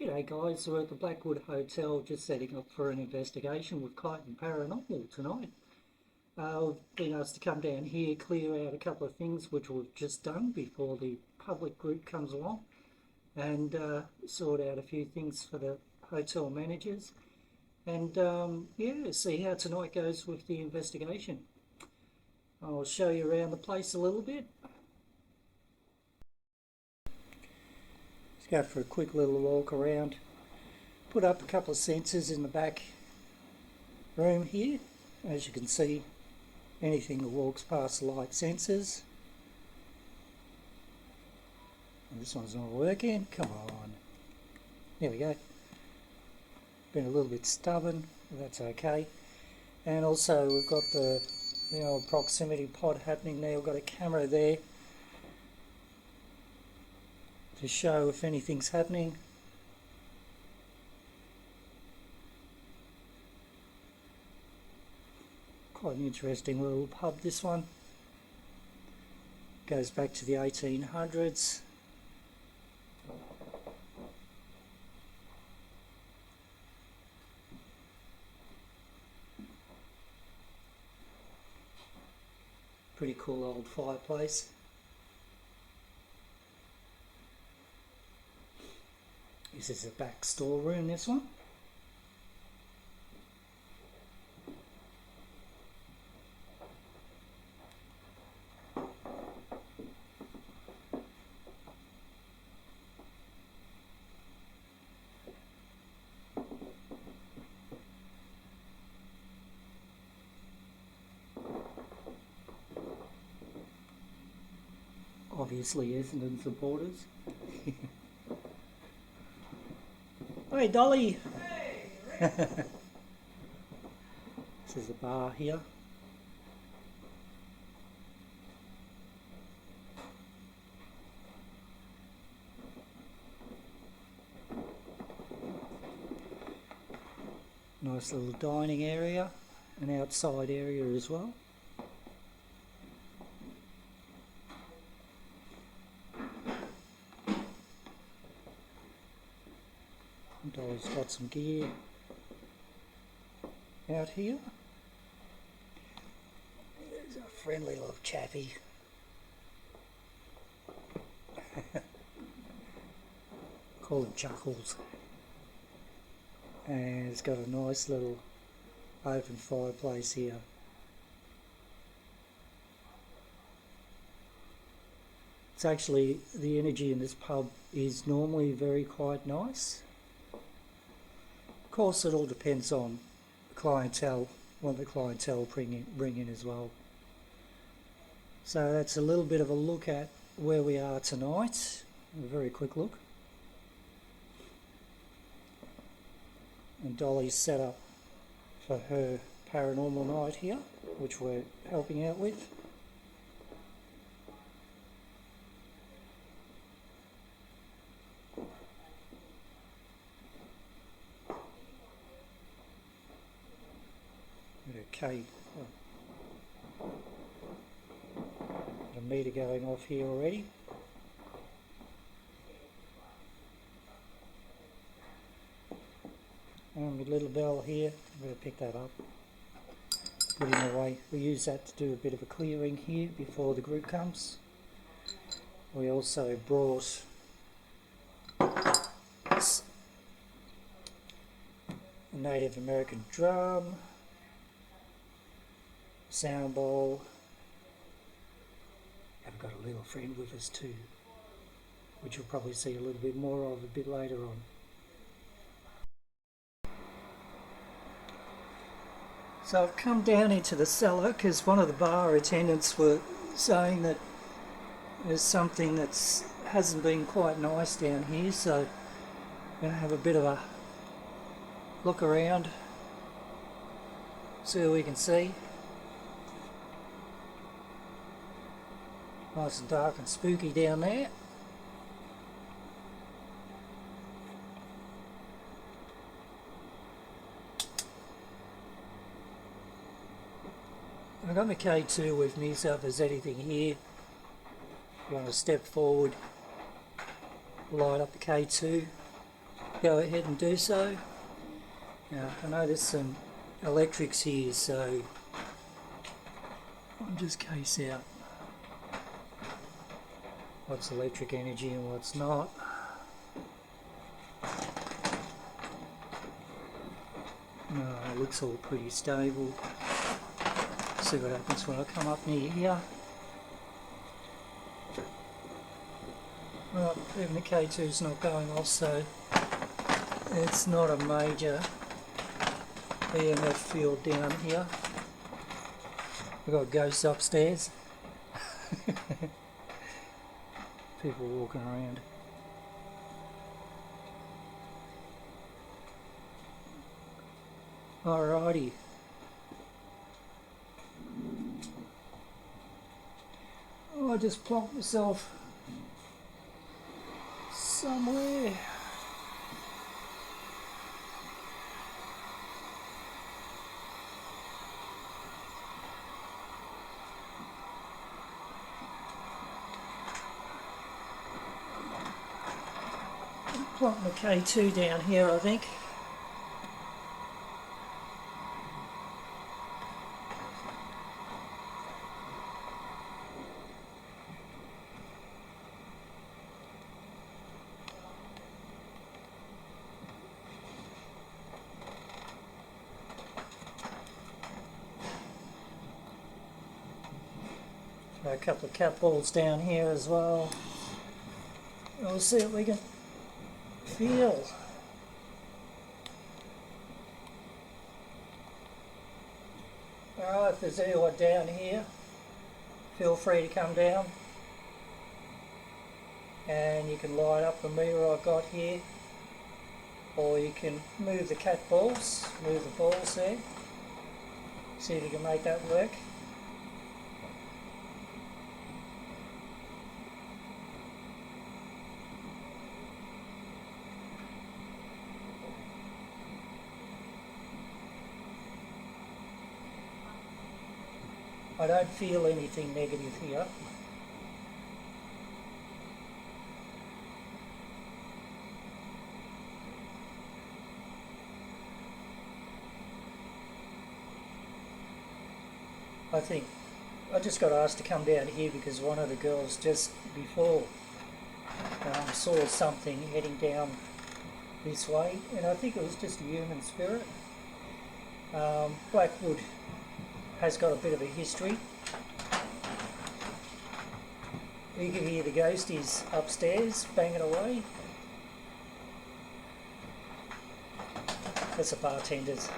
G'day guys, we're at the Blackwood Hotel just setting up for an investigation with Dolly Paranormal tonight. We've been asked to come down here, clear out a couple of things which we've just done before the public group comes along, and sort out a few things for the hotel managers, and yeah, see how tonight goes with the investigation. I'll show you around the place a little bit. Let's go for a quick little walk around. Put up a couple of sensors in the back room here. As you can see, anything that walks past the light sensors. And this one's not working. Come on. There we go. Been a little bit stubborn, but that's okay. And also we've got the old proximity pod happening there. We've got a camera there to show if anything's happening. Quite an interesting little pub, this one. Goes back to the 1800s. Pretty cool old fireplace. This is a back storeroom, this one. Obviously Essendon supporters. Hey Dolly! Hey, this is a bar here. Nice little dining area, an outside area as well. Dolly's got some gear out here. There's a friendly little chappy. Call him Chuckles. And it's got a nice little open fireplace here. It's actually, the energy in this pub is normally very quite nice. Of course, it all depends on the clientele, what the clientele bring in as well. So that's a little bit of a look at where we are tonight. A very quick look. And Dolly's set up for her paranormal night here, which we're helping out with. Okay, got a meter going off here already. And the little bell here, I'm going to pick that up, put it away. We use that to do a bit of a clearing here before the group comes. We also brought a Native American drum, sound bowl. I've got a little friend with us too, which you'll probably see a little bit more of a bit later on. So I've come down into the cellar because one of the bar attendants were saying that there's something that hasn't been quite nice down here, so I'm going to have a bit of a look around, see what we can see. Nice and dark and spooky down there. I've got my K2 with me, so if there's anything here, if you want to step forward, light up the K2. go ahead and do so. Now, I know there's some electrics here, so I'll just case out what's electric energy and what's not. It looks all pretty stable. See what happens when I come up near here. Right, even the K2's not going off, so it's not a major EMF field down here. We've got ghosts upstairs. People walking around. Alrighty. I just plonked myself somewhere. Plonk my K2 down here, I think. A couple of cat balls down here as well. We'll see what we can feel. Alright, if there's anyone down here, feel free to come down. And you can light up the meter I've got here. Or you can move the cat balls, move the balls there. See if you can make that work. I don't feel anything negative here. I think I just got asked to come down here because one of the girls just before saw something heading down this way, and I think it was just a human spirit. Blackwood has got a bit of a history. You can hear the ghosties upstairs banging away. That's the bartenders.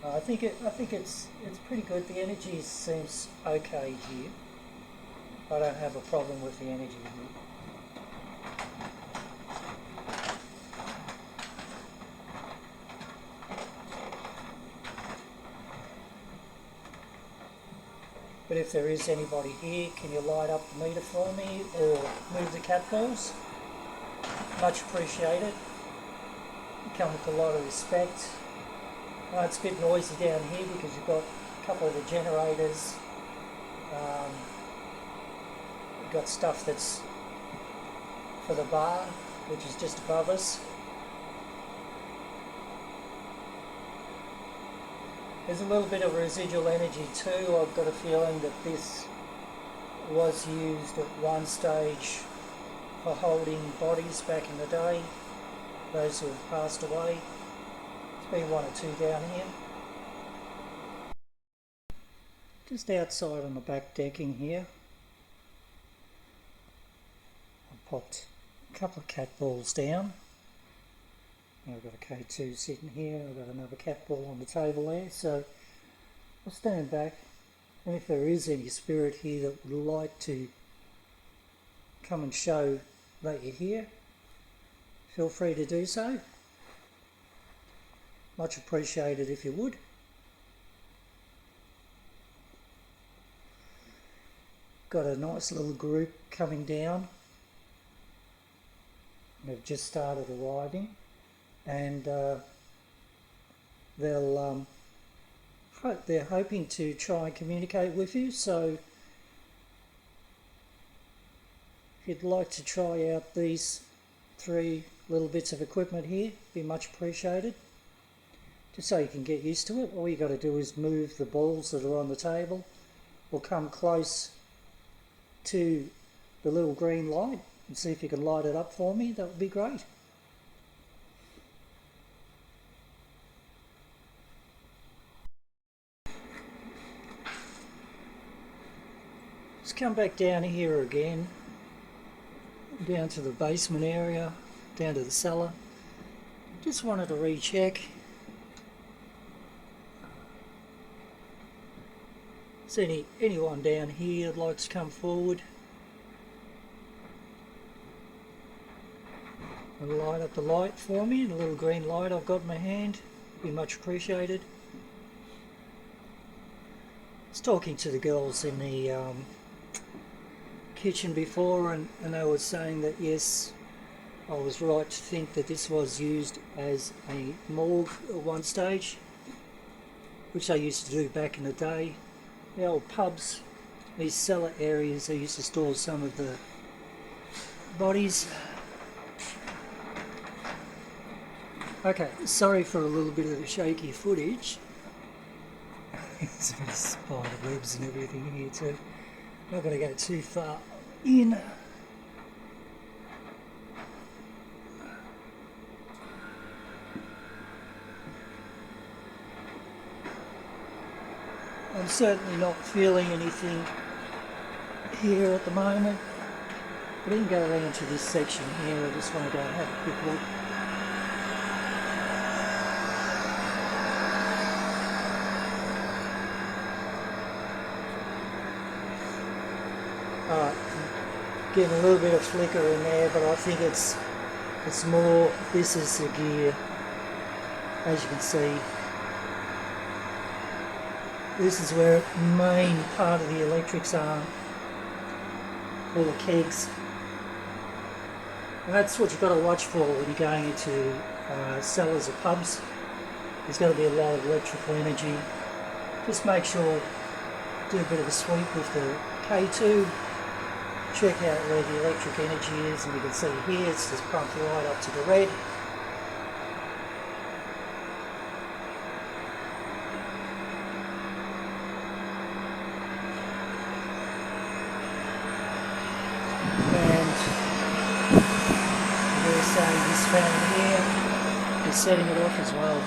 I think it's pretty good. The energy seems okay here. I don't have a problem with the energy here. But if there is anybody here, can you light up the meter for me or move the cat balls? Much appreciated. You come with a lot of respect. It's a bit noisy down here because you've got a couple of the generators. You've got stuff that's for the bar, which is just above us. There's a little bit of residual energy too. I've got a feeling that this was used at one stage for holding bodies back in the day, those who have passed away. There's been one or two down here. Just outside on the back decking here, I popped a couple of cat balls down. I've got a K2 sitting here, I've got another cat ball on the table there, so I'll stand back, and if there is any spirit here that would like to come and show that you're here, feel free to do so. Much appreciated if you would. Got a nice little group coming down. They've just started arriving. And they're hoping to try and communicate with you, so if you'd like to try out these 3 little bits of equipment here, be much appreciated. Just so you can get used to it, all you got to do is move the balls that are on the table or come close to the little green light and see if you can light it up for me. That would be great. Let's come back down here again, down to the basement area, down to the cellar. Just wanted to recheck. Is anyone down here that likes to come forward and light up the light for me, the little green light I've got in my hand? Be much appreciated. I was talking to the girls in the kitchen before, and they were saying that yes, I was right to think that this was used as a morgue at one stage, which they used to do back in the day. The old pubs, these cellar areas, they used to store some of the bodies. Okay, sorry for a little bit of the shaky footage. There's a bit of spider webs and everything in here too. Not going to go too far in. I'm certainly not feeling anything here at the moment. I didn't go around to this section here, I just want to go and have a quick look. Getting a little bit of flicker in there, but I think it's more, this is the gear, as you can see. This is where the main part of the electrics are, all the kegs. And that's what you've got to watch for when you're going into cellars or pubs. There's got to be a lot of electrical energy. Just make sure, do a bit of a sweep with the K2, check out where the electric energy is, and you can see here it's just pumped right up to the red. This fan here is setting it off as well.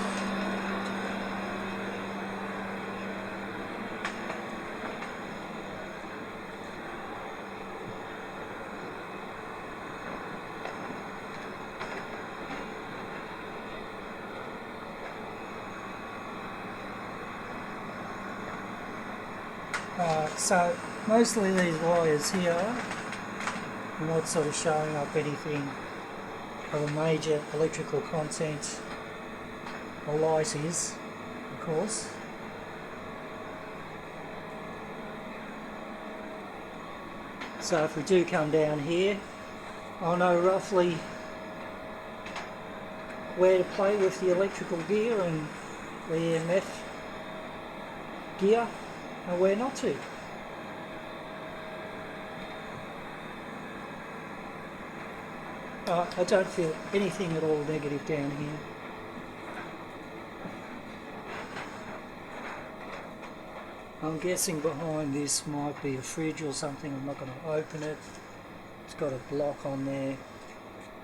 So mostly these wires here are not sort of showing up anything of a major electrical content. A light is, of course. So if we do come down here, I'll know roughly where to play with the electrical gear and the EMF gear and where not to. I don't feel anything at all negative down here. I'm guessing behind this might be a fridge or something. I'm not going to open it. It's got a block on there,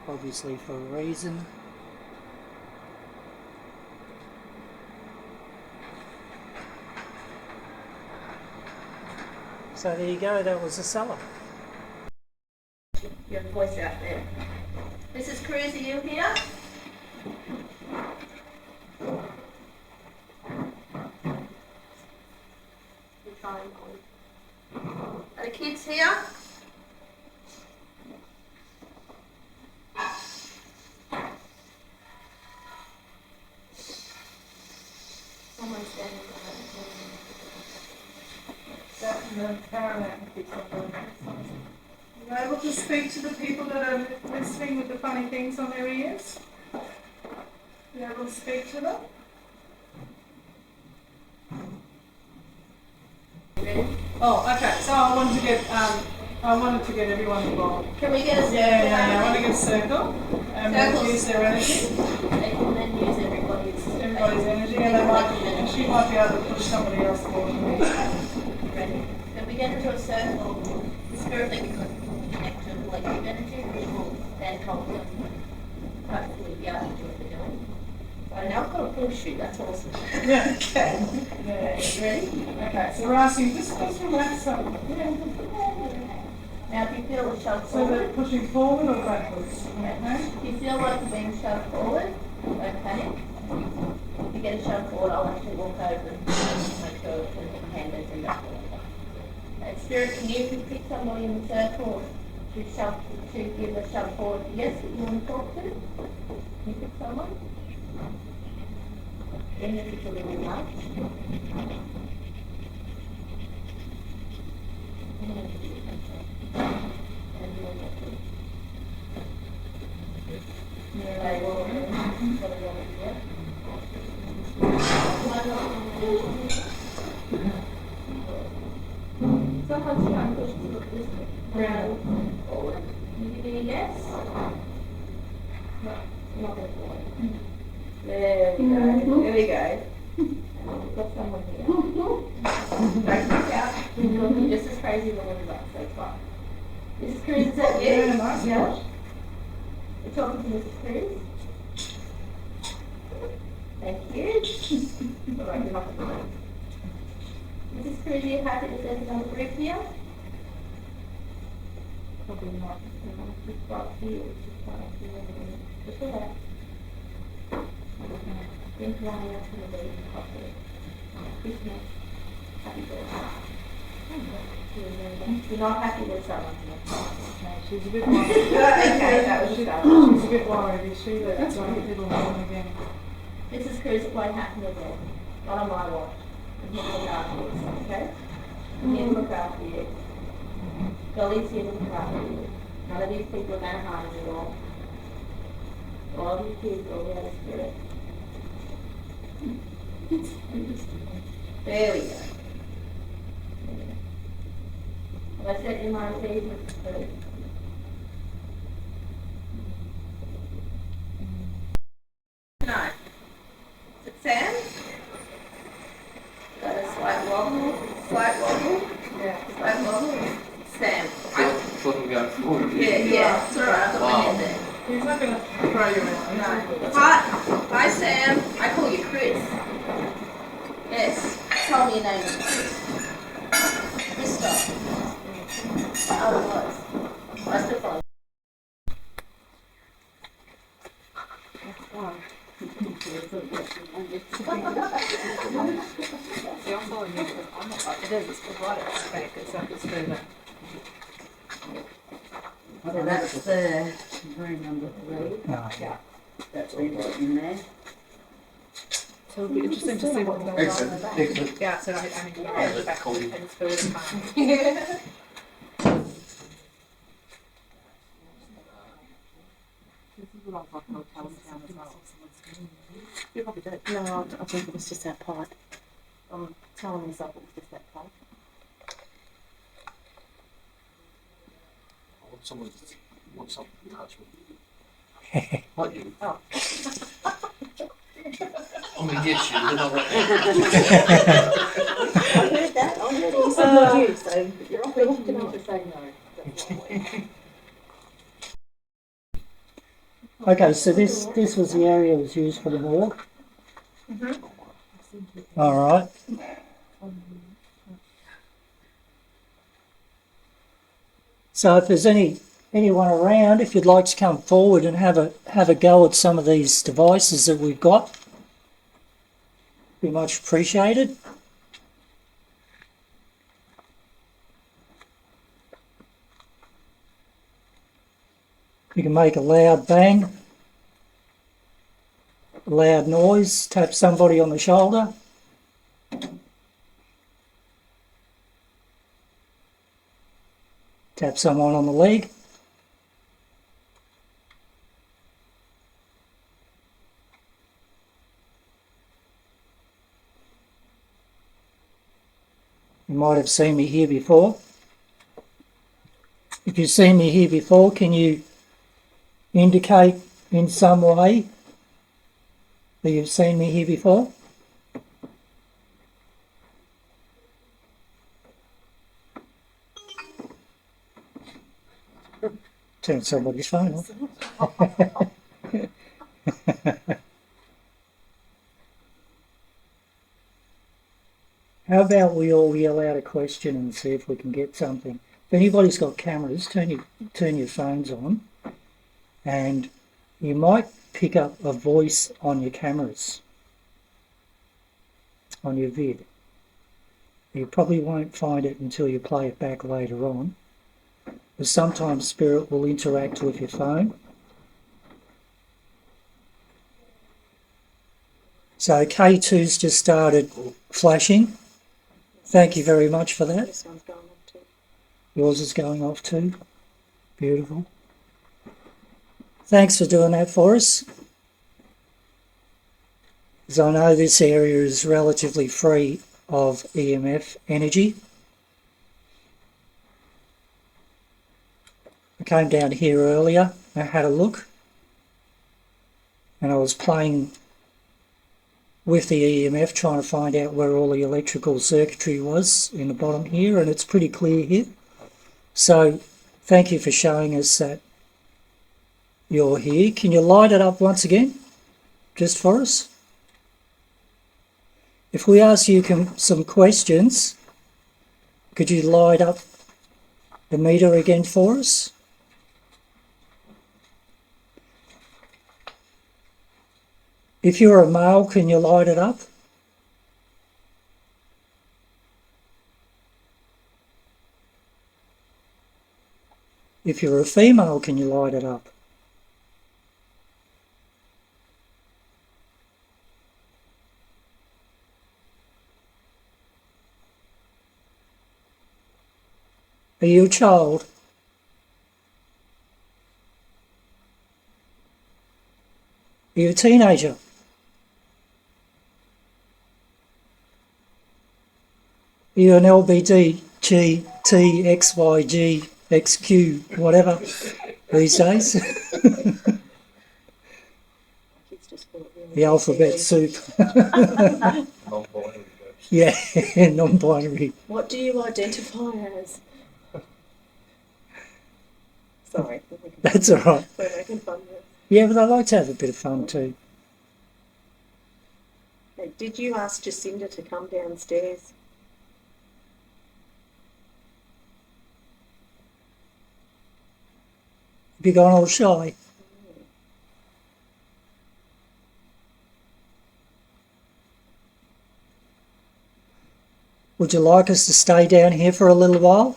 obviously for a reason. So there you go, that was the cellar. Your voice out there. Mrs. Cruz, are you here? Are the kids here? Someone's standing behind the paramount. Are you able to speak to the people that are listening with the funny things on their ears? Are you able to speak to them? Oh, okay. So I wanted to get I wanted to get everyone involved. Can we get a circle? I want to get a circle and we'll use their energy. They can then use Everybody's energy, and she might be able to push somebody else forward. Ready? When we get into a circle, the spirit that can connect to collective energy, which will then help them hopefully be able to do what they're doing. So now I've got a push you, that's awesome. Yeah. Okay. Yeah. Ready? Okay, so we're asking, just relax some. Now if you feel the shove So they're forward, pushing forward or backwards? Okay. if you feel like you're being shoved forward, don't panic. If you get a shove forward, I'll actually walk over and make sure I can put my hand over your shoulder. And spirit, can you pick somebody in the circle to give a shove forward? Yes, that you want to talk to? Can you pick someone? Even if it's a little much. Sometimes you might push this round forward. Can you give me a yes? No, not that forward. There we go. There we go. We've got someone here. Don't freak out. You're looking just as crazy as the one back, so it's fine. Mrs. Cruz, is that you? Yeah, nice. Yeah. We're talking to Mrs. Cruz. Thank you. Alright, you're not going to Mrs. Cruz, are you happy that there's another group here? Probably not. Just right here, just right here. Just relax. Think one else in the day, possibly. Christmas. Happy birthday. You're not happy with someone here. No, she's a bit worried. Okay, that was just She's a bit worried, is she? That's right. It'll happen again. Mrs. Cruz, it won't happen again. Not on my watch. I'm here to look after you, okay? I'm here to look after you. Dolly's here to look after you. None of these people are going to harm you all. All of you kids will be out of spirit. There we go. Have I set your mind at ease, Mrs. Cruz? No. Is it Sam? Got a slight wobble. Yeah. Slight wobble. Sam. Thought we were going forward. Yeah, it's alright, I've got my hand there. He's not going to throw you around. No. Hi, Sam. I call you Chris. Yes. Tell me your name is Chris. Mister. Oh, it was. I still follow. So that's room number 3. Oh, Yeah, that's all right in there. So it'll be interesting to see what goes on in the back. Exit. Yeah, so I mean, yeah, the back Cool. and food and time. This is what I was like hotel in town as well. You probably did. No, I think it was just that pipe. I'm telling myself it was just that pipe. I want someone to touch me. Not you. Oh. I'm gonna get you, but not right now. I heard that. I heard you said not you, so you're off We're each looking and to say no. okay, so this was the area that was used for the morgue. All right. So if there's anyone around, if you'd like to come forward and have a go at some of these devices that we've got, be much appreciated. You can make a loud bang, a loud noise, tap somebody on the shoulder. Tap someone on the leg. You might have seen me here before. If you've seen me here before, can you indicate in some way that you've seen me here before? Turn somebody's phone off. How about we all yell out a question and see if we can get something? If anybody's got cameras, turn your phones on, and you might pick up a voice on your cameras, on your vid. You probably won't find it until you play it back later on, but sometimes spirit will interact with your phone. So K2's just started flashing. Thank you very much for that. This one's going on too. Yours is going off too. Beautiful. Thanks for doing that for us. Because I know this area is relatively free of EMF energy. I came down here earlier, I had a look, and I was playing with the EMF, trying to find out where all the electrical circuitry was in the bottom here, and it's pretty clear here. So thank you for showing us that you're here. Can you light it up once again, just for us? If we ask you some questions, could you light up the meter again for us? If you're a male, can you light it up? If you're a female, can you light it up? Are you a child? Are you a teenager? Are you an LBD, G, T, X, Y, G, X, Q, whatever these days? Kids just call it really The alphabet soup. Non-binary. Yeah, non-binary. What do you identify as? Sorry. That's all right. We're making fun of it. Yeah, but I like to have a bit of fun too. Hey, did you ask Jacinda to come downstairs? Have you gone all shy? Would you like us to stay down here for a little while?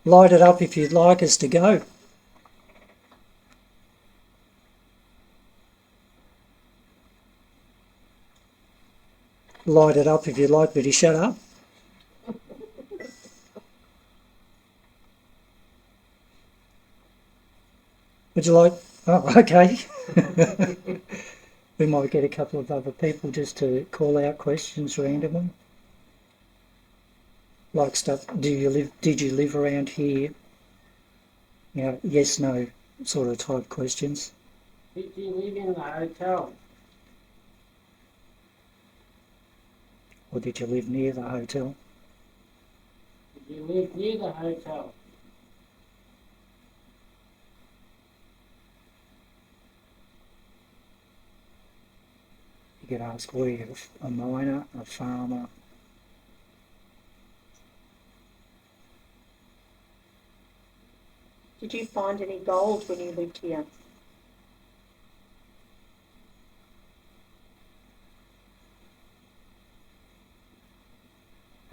Light it up if you'd like us to go. Light it up if you'd like me to shut up. Would you like? Oh, okay. We might get a couple of other people just to call out questions randomly. Like stuff, did you live around here? You know, yes, no sort of type questions. Did you live in the hotel? Or did you live near the hotel? Did you live near the hotel? You could ask, were you a miner, a farmer? Did you find any gold when you lived here?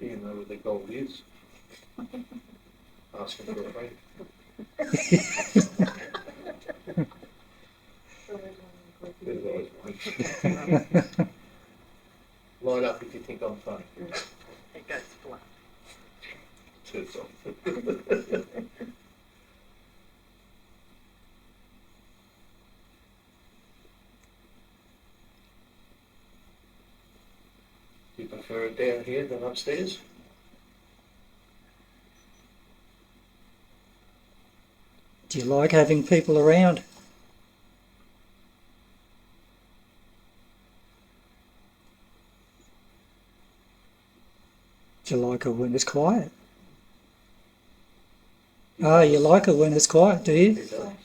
Do you know where the gold is? Asking for a friend. There's always one. Line up if you think I'm funny. It goes flat. Turns off. You prefer it down here than upstairs? Do you like having people around? Do you like it when it's quiet? Ah, you like it when it's quiet, do you? You don't?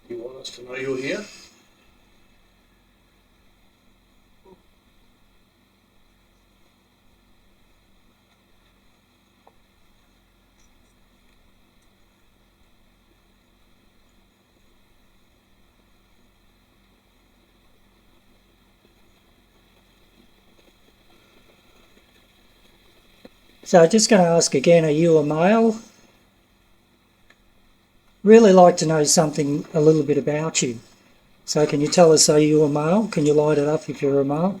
You want us to know you're here? So just going to ask again, are you a male? Really like to know something a little bit about you. So can you tell us, are you a male? Can you light it up if you're a male?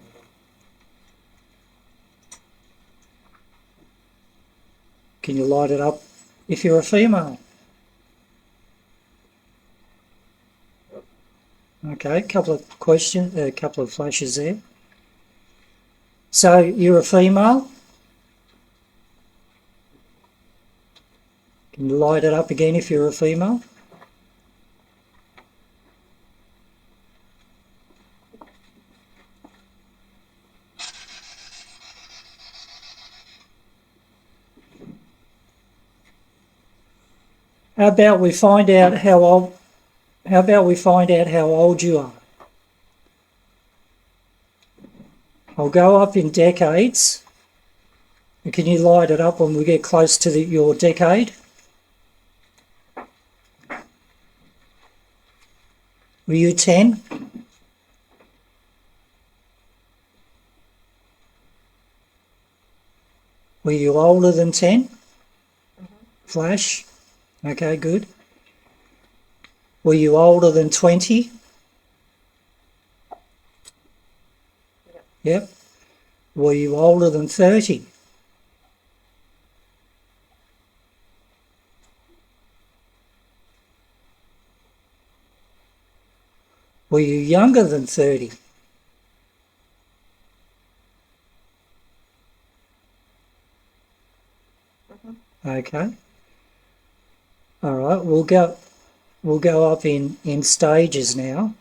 Can you light it up if you're a female? Okay, a couple of questions, a couple of flashes there. So you're a female? Can you light it up again if you're a female? How about we find out how old you are? I'll go up in decades. Can you light it up when we get close to your decade? Were you 10? Were you older than 10? Flash. Okay, good. Were you older than 20? Yep. Were you older than 30? Were you younger than 30? Okay. All right, we'll go up in stages now.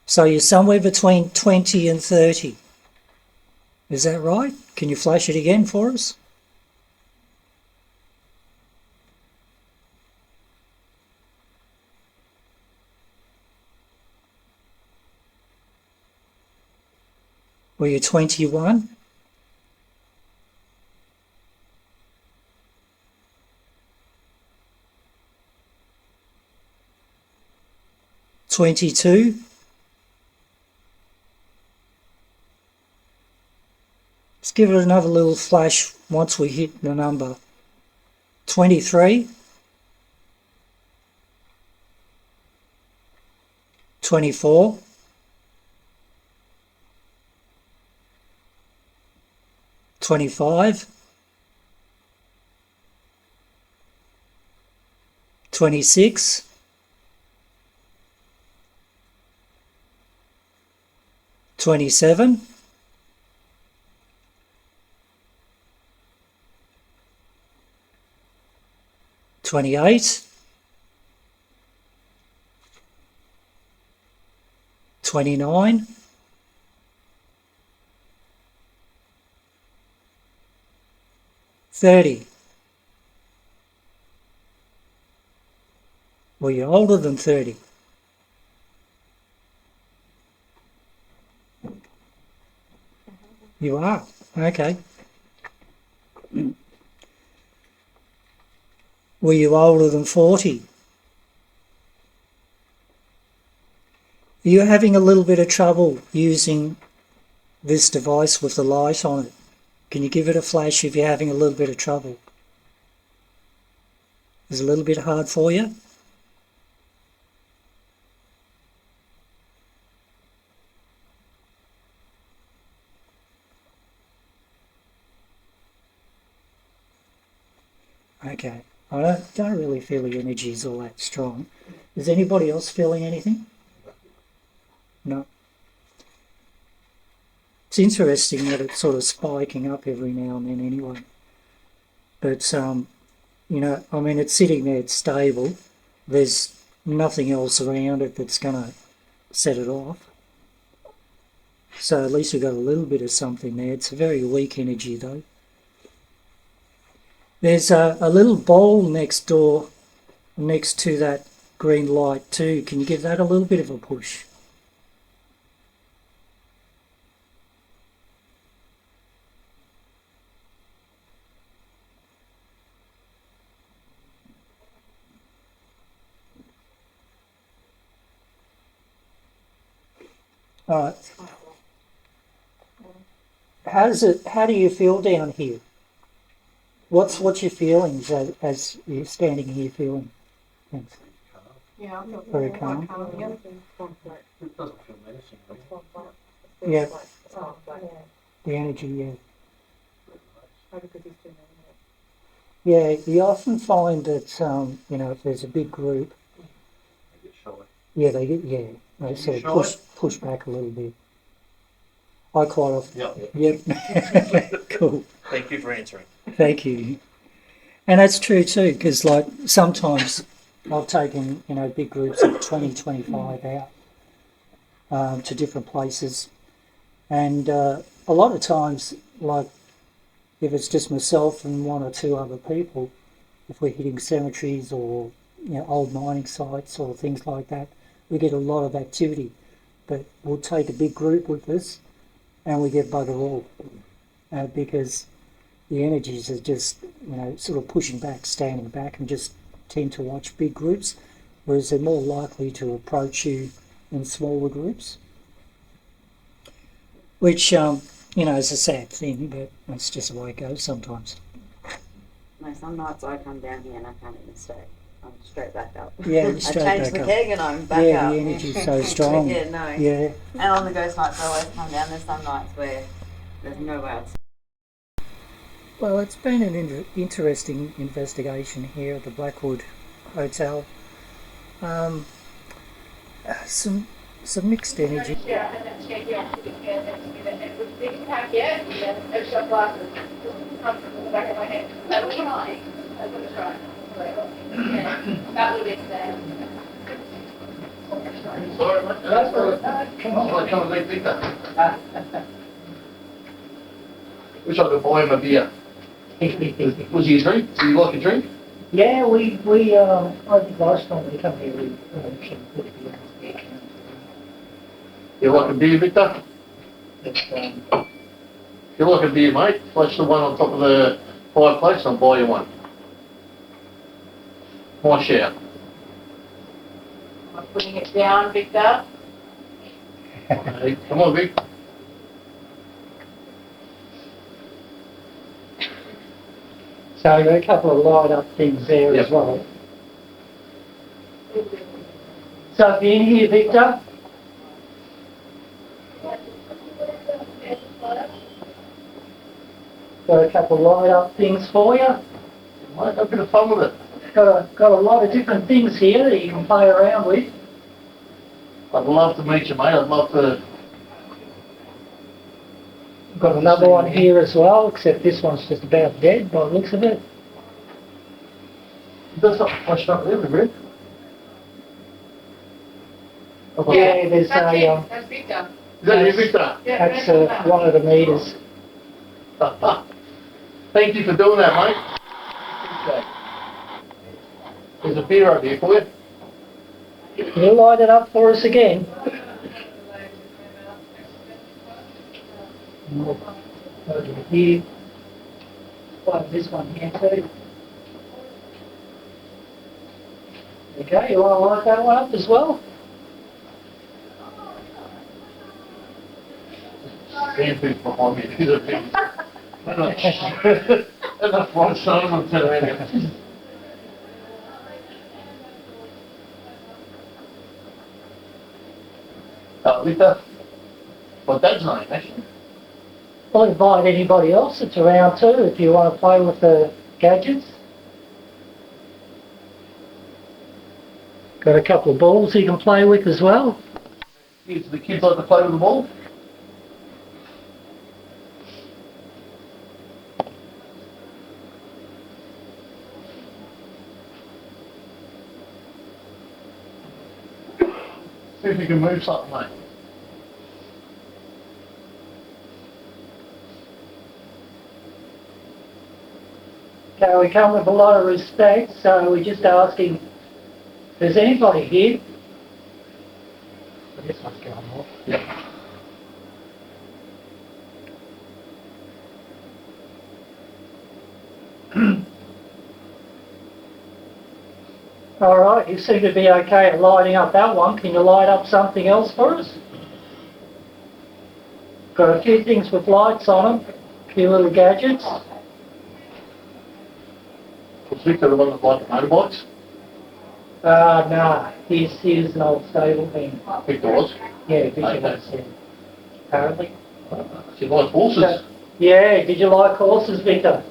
So you're somewhere between 20 and 30. Is that right? Can you flash it again for us? Were you 21? $22? Let's give it another little flash once we hit the number. 23? 24? 25? 26? 27? 28? 29? 30? Well, you're older than 30. You are? Okay. Were you older than 40? Are you having a little bit of trouble using this device with the light on it? Can you give it a flash if you're having a little bit of trouble? Is it a little bit hard for you? Okay. I don't really feel the energy is all that strong. Is anybody else feeling anything? No. It's interesting that it's sort of spiking up every now and then anyway. But, you know, I mean, it's sitting there, it's stable. There's nothing else around it that's going to set it off. So at least we've got a little bit of something there. It's a very weak energy though. There's a little bowl next door, next to that green light too. Can you give that a little bit of a push? All right. How do you feel down here? What's your feelings as you're standing here feeling? Thanks. Yeah, I feel Very quite calm. Yeah. It doesn't feel menacing, right? Yeah. Oh, The energy, yeah. maybe because he's too Yeah, you often find that, you know, if there's a big group, I get shy. yeah, they sort of You push back a little bit. I quite often, Yeah. yep. Cool. Thank you for answering. Thank you. And that's true too, because like sometimes I've taken, you know, big groups of 20, 25 out to different places. And a lot of times, like if it's just myself and one or two other people, if we're hitting cemeteries or, you know, old mining sites or things like that, we get a lot of activity. But we'll take a big group with us and we get bugger all because the energies are just, you know, sort of pushing back, standing back, and just tend to watch big groups, whereas they're more likely to approach you in smaller groups, which, you know, is a sad thing, but that's just the way it goes sometimes. No, some nights I come down here and I can't even stay. I'm straight back up. Yeah, you're I straight change back the up. keg and I'm back Yeah, up. the energy's so strong. Yeah, no. Yeah. And on the ghost nights I always come down. There's some nights where there's no way I'd Well, it's been an interesting investigation here at the Blackwood Hotel. Some mixed energy. Yeah, and then take you off to the end and it was didn't pack yet, and then I shot glasses. Come from the back of my head. I was trying. I was trying. Yeah, that would be sad. Sorry, mate. That's all right. Come on, come and make Victor. Wish I could buy him a beer. Was he a drink? Did he like a drink? Yeah, we I think last time we come here we can put it in the account. You like a beer, Victor? But, You like a beer, mate? Flash the one on top of the fireplace and I'll buy you one. My share. I'm putting it down, Victor. Hey, come on, Vic. so there are a couple of light up things there as Yep. well. So if you're in here, Victor. Got a couple of light up things for you. Mate, have a bit of fun with it. Got a lot of different things here that you can play around with. I'd love to meet you, mate. I'd love to. Got another one here as well, except this one's just about dead by the looks of it. There's not flashed up there, Rick. Yeah, there's That's a it. That's Victor. Is that you, Victor? Yeah, that's one of the meters. Thank you for doing that, mate. Okay. There's a beer over here for you. Can you light it up for us again? Over here. Light this one here too. Okay, you want to light that one up as well? Stand who's behind me. He's a big. And that's one son of them. Victor. Well, Dad's name, actually. I'll invite anybody else that's around too if you want to play with the gadgets. Got a couple of balls you can play with as well. The kids like to play with the ball. See if you can move something, mate. Okay, we come with a lot of respect, so we're just asking, if there's anybody here? This one's going off. Yep. All right, you seem to be okay at lighting up that one. Can you light up something else for us? Got a few things with lights on them, a few little gadgets. Was Victor the one that liked motorbikes? Nah, he's an old stable man. Victor was. Yeah, did you Okay. like him? Apparently. She liked horses. So, yeah, did you like horses, Victor?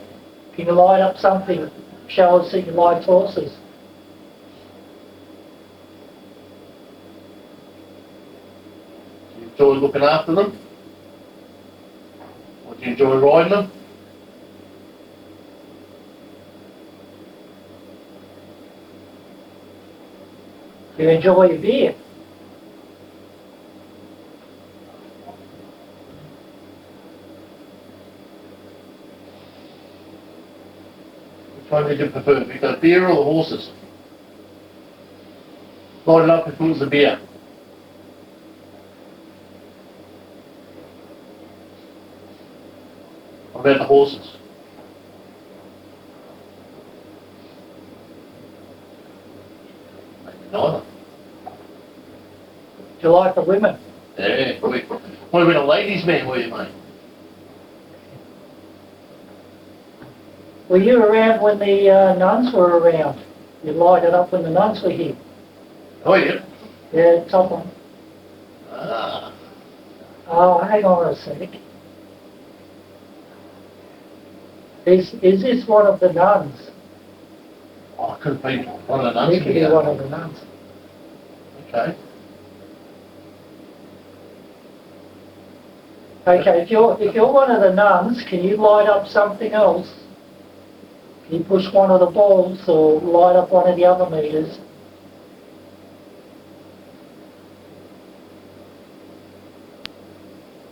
Can you light up something? Show us that you liked horses. Do you enjoy looking after them? Or do you enjoy riding them? Do you enjoy your beer? Which one did you prefer, Victor, the beer or the horses? Light it up if it was the beer. What about the horses? Maybe neither. Do you like the women? Yeah, we would have been a ladies' man, were you, mate? Were you around when the nuns were around? You lighted up when the nuns were here? Oh, yeah. Yeah, top one. Ah, Oh, hang on a sec. Is this one of the nuns? oh, it could have been one of the nuns. It could be one of the nuns. Okay. Okay, if you're one of the nuns, can you light up something else? Can you push one of the bulbs or light up one of the other meters?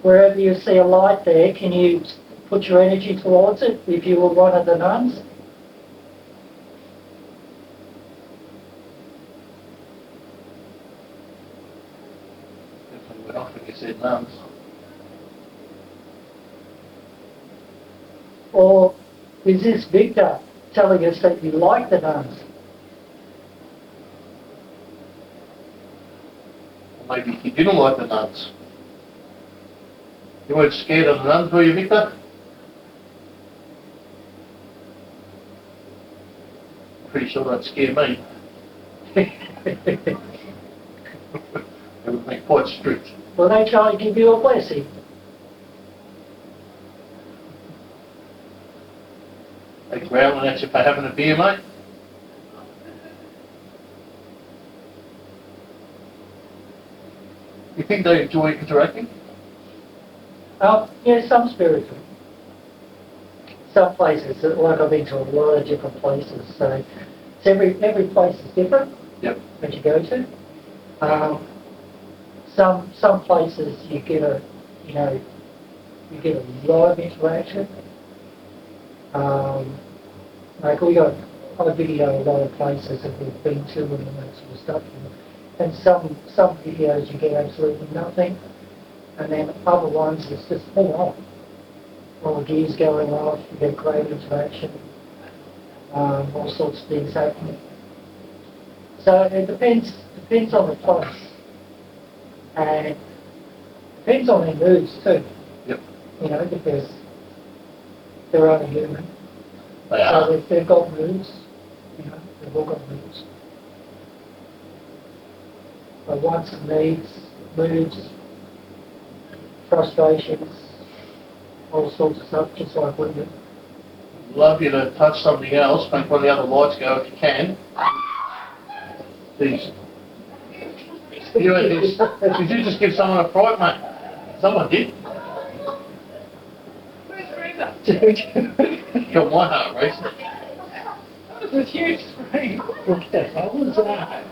Wherever you see a light there, can you put your energy towards it if you were one of the nuns? Definitely went off when you said nuns. Or is this Victor telling us that you like the nuns? Or maybe he didn't like the nuns. You weren't scared of the nuns, were you, Victor? Pretty sure that'd scare me. It would be quite strict. Well, they try to give you a blessing. They growling at you for having a beer, mate. You think they enjoy interacting? Yeah, some spiritual. Some places, like I've been to a lot of different places, so it's every place is different. Yep. That you go to. Some places you get a lot of interaction. Like I video a lot of places that we've been to and that sort of stuff. And some videos you get absolutely nothing. And then other ones, it's just full on. All the gears going off, you get great interaction, all sorts of things happening. So it depends on the place. And depends on their moods too. Yep. You know, because they're only human. They So are. they've got moods, you know, they've all got moods. But wants and needs, moods, frustrations, all sorts of stuff, just like women. Love you to touch something else, make one of the other lights go if you can. Please. Did you just give someone a fright, mate? Someone did. Got my heart racing. That was a huge scream. What the hell was that?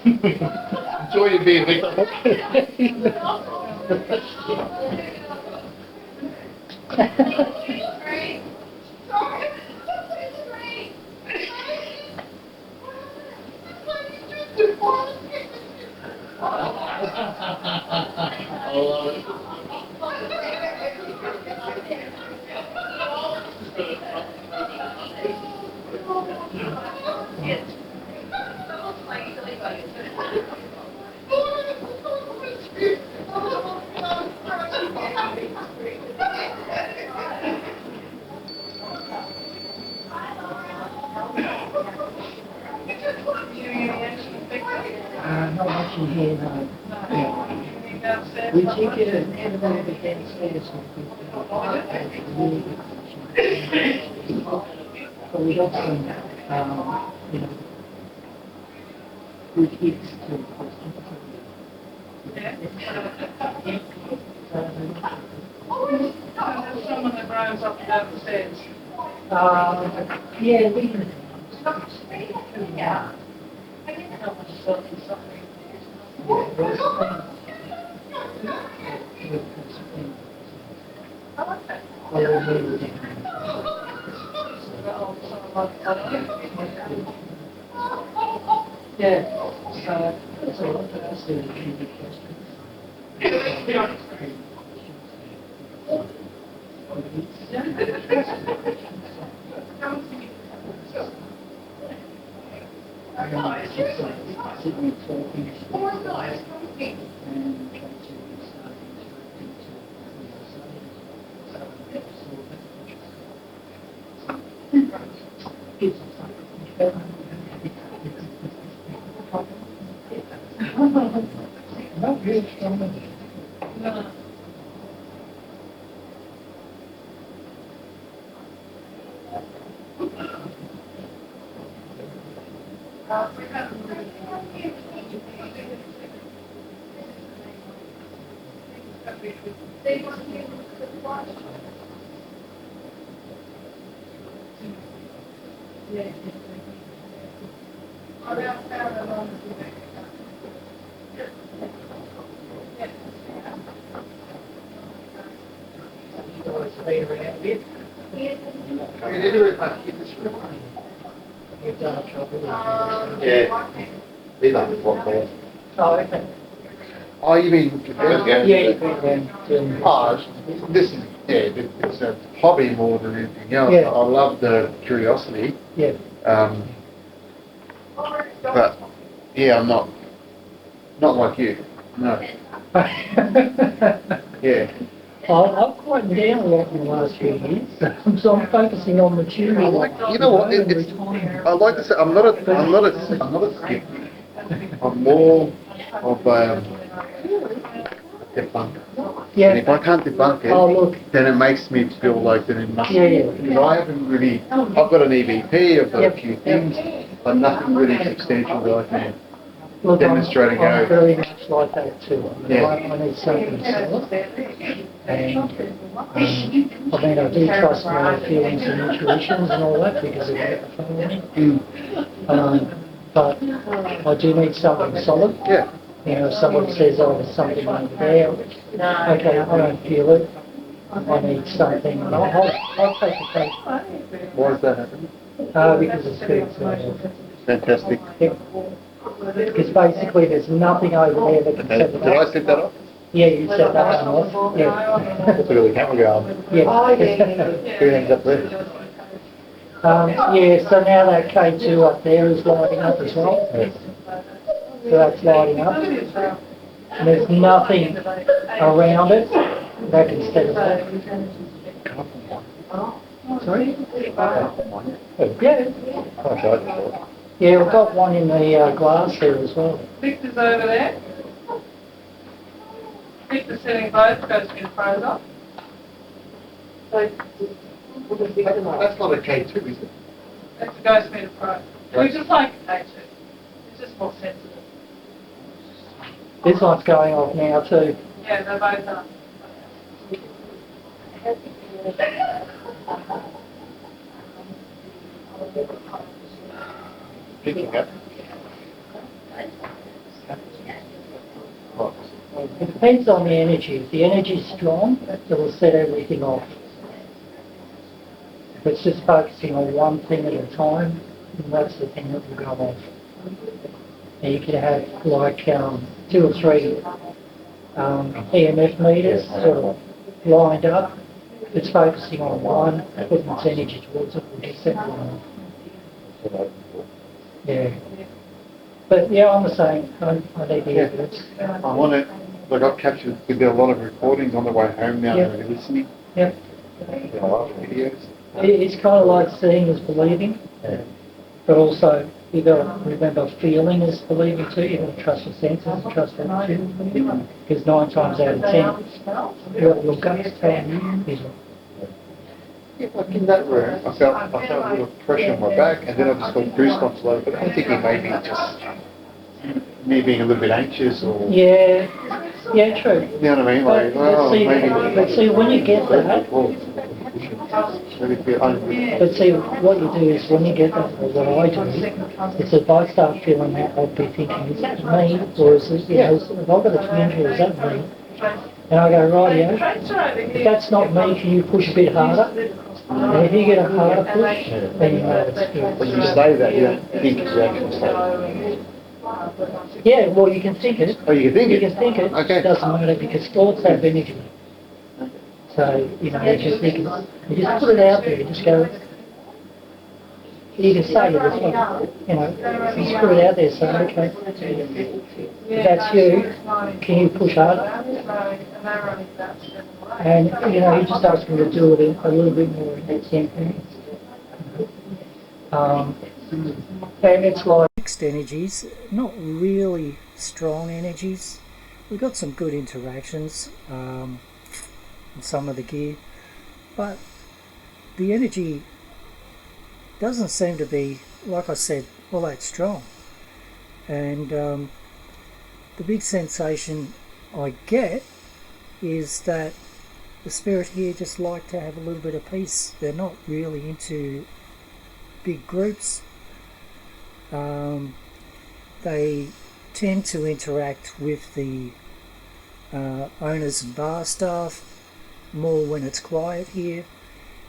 Enjoy your beer, Victor. I love it. Not much in here, no. We did get an animal downstairs. But we got some, you know, good hits to Someone that runs up and down the stairs. yeah, we yeah, so that's all that's the not really strong. Yeah. Leave that with what there. Oh, okay. Oh, you mean? Yeah, you can, Oh, this is, it's a hobby more than anything else. Yeah. I love the curiosity. yeah. But, yeah, I'm not like you. No. Yeah. I've quietened down a lot in the last few years, so I'm focusing on maturity. You know what? I like to say I'm not a skeptic. I'm more of a debunker. Yeah. And if I can't debunk it, Oh, look. then it makes me feel like that it must. Yeah, yeah. Because I haven't really. I've got an EVP. I've got Yep. a few things, but nothing really substantial that I can. Look, Demonstrating I'm how- very much like that too. Yeah. I need something solid. And, I mean, I do trust my feelings and intuitions and all that because of the family. But I do need something solid. Yeah. You know, if someone says, oh, there's something over there, okay, I don't feel it. I need something. And I'll take a case. Why does that happen? Because it's good. Fantastic. Because basically there's nothing over there that can set it Did I up. set that up? Yeah, you set that one off. Yeah. Let's look at the camera go. Yeah. Who ends up there? Yeah, so now that K2 up there is lighting up as well. So that's lighting up. And there's nothing around it that can set it off. Sorry? Yeah. Yeah, we've got one in the glass there as well. Victor's over there. Victor's setting both goes in front of. That's not a K2, is it? That's a ghost meter pro. We just like a K2. It's just more sensitive. This one's going off now too. Yeah, they're both are. Picking up. It depends on the energy. If the energy is strong, it will set everything off. If it's just focusing on one thing at a time, then that's the thing that will go off. And you could have like 2 or 3 EMF meters sort of lined up. If it's focusing on one, putting its energy towards it, will just set one off. Yeah. But yeah, I'm the same. I need the evidence. I want it. Like I've captured, we did a lot of recordings on the way home now. Yep. Really listening. Yep. I love videos. It's kind of like seeing is believing, but also you've got to remember feeling is believing too. You've got to trust your senses and trust that too. Because 9 times out of 10, your gut's telling you is Yeah, like in that room, I felt a little pressure on my back, and then I just got goosebumps a little bit. I'm thinking maybe just me being a little bit anxious or. yeah, true. You know what I mean? Like, But see, when you get that, but see, what you do is when you get that, or what I do, is if I start feeling that, I'll be thinking, is that me, or is it, if I've got a twinge, or is that me? And I go, rightio, if that's not me, can you push a bit harder? And if you get a harder push, then you know it's good. When you say that, you don't think you actually say it. Yeah, well, you can think it. Oh, you can think it? You can think it. Okay. It doesn't matter because thoughts have energy. So, you just put it out there. You just go, you can say it as well. You just put it out there, say, okay, if that's you, can you push harder? And, you just ask them to do it a little bit more intensely. And it's like mixed energies, not really strong energies. We've got some good interactions with some of the gear, but the energy doesn't seem to be, like I said, all that strong. And the big sensation I get is that the spirit here just like to have a little bit of peace. They're not really into big groups. They tend to interact with the owners and bar staff more when it's quiet here,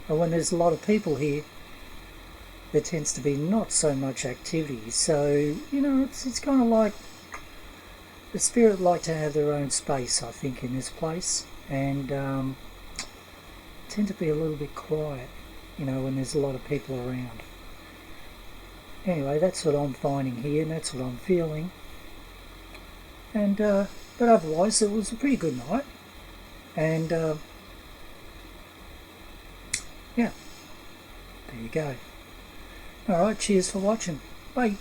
and when there's a lot of people here there tends to be not so much activity. So it's kind of like the spirit like to have their own space, I think, in this place, and tend to be a little bit quiet when there's a lot of people around. Anyway, that's what I'm finding here, and that's what I'm feeling. And but otherwise, it was a pretty good night. And yeah, there you go. All right, cheers for watching. Bye.